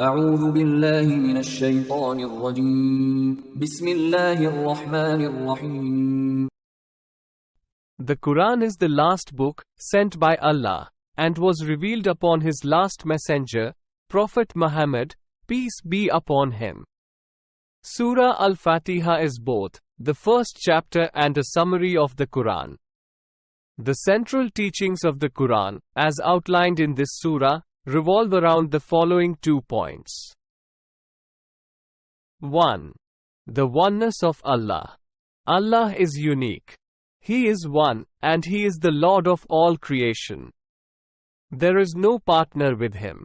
أعوذ بالله من الشيطان الرجيم بسم الله الرحمن الرحيم. The Quran is the last book sent by Allah and was revealed upon his last messenger, Prophet Muhammad, peace be upon him. Surah Al-Fatiha is both the first chapter and a summary of the Quran. The central teachings of the Quran, as outlined in this surah, revolve around the following 2 points. 1. The oneness of Allah. Allah is unique. He is one, and He is the Lord of all creation. There is no partner with Him.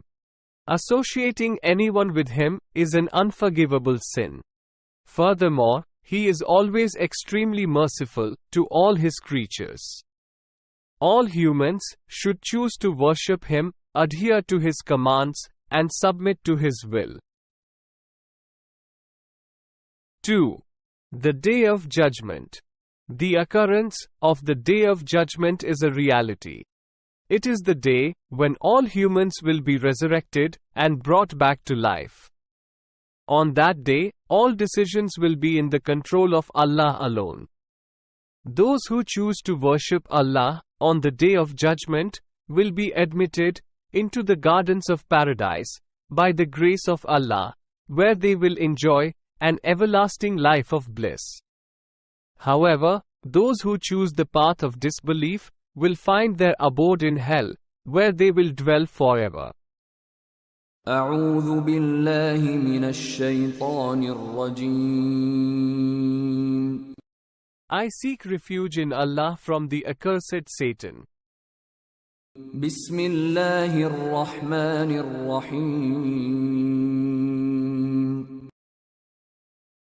Associating anyone with Him is an unforgivable sin. Furthermore, He is always extremely merciful to all His creatures. All humans should choose to worship Him, adhere to His commands, and submit to His will. 2. The Day of Judgment. The occurrence of the Day of Judgment is a reality. It is the day when all humans will be resurrected and brought back to life. On that day, all decisions will be in the control of Allah alone. Those who choose to worship Allah on the Day of Judgment will be admitted into the gardens of paradise by the grace of Allah, where they will enjoy an everlasting life of bliss. However, those who choose the path of disbelief will find their abode in hell, where they will dwell forever. أعوذ بالله من الشيطان الرجيم. I seek refuge in Allah from the accursed Satan. بسم الله الرحمن الرحيم.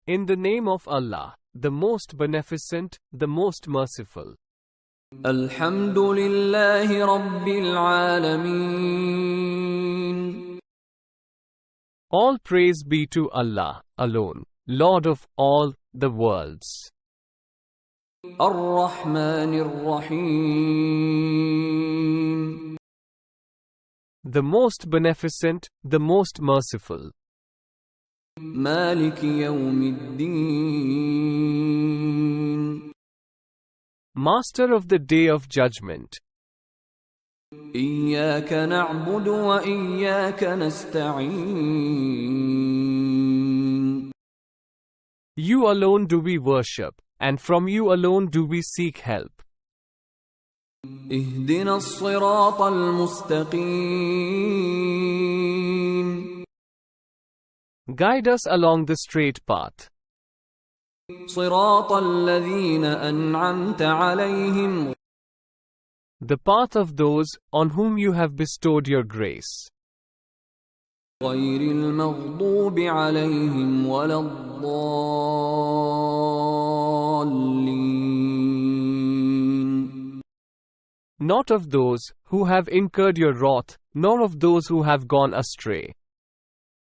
In the name of Allah, the most beneficent, the most merciful. الحمد لله رب العالمين. All praise be to Allah alone, Lord of all the worlds. الرحمن الرحيم. The most beneficent, the most merciful. مالك يوم الدين. Master of the Day of Judgment. إياك نعبد وإياك نستعين. You alone do we worship, and from you alone do we seek help. اهدنا الصراط المستقيم. Guide us along the straight path. صراط الذين أنعمت عليهم. The path of those on whom you have bestowed your grace. غير المغضوب عليهم ولا الضالين. Not of those who have incurred your wrath, nor of those who have gone astray.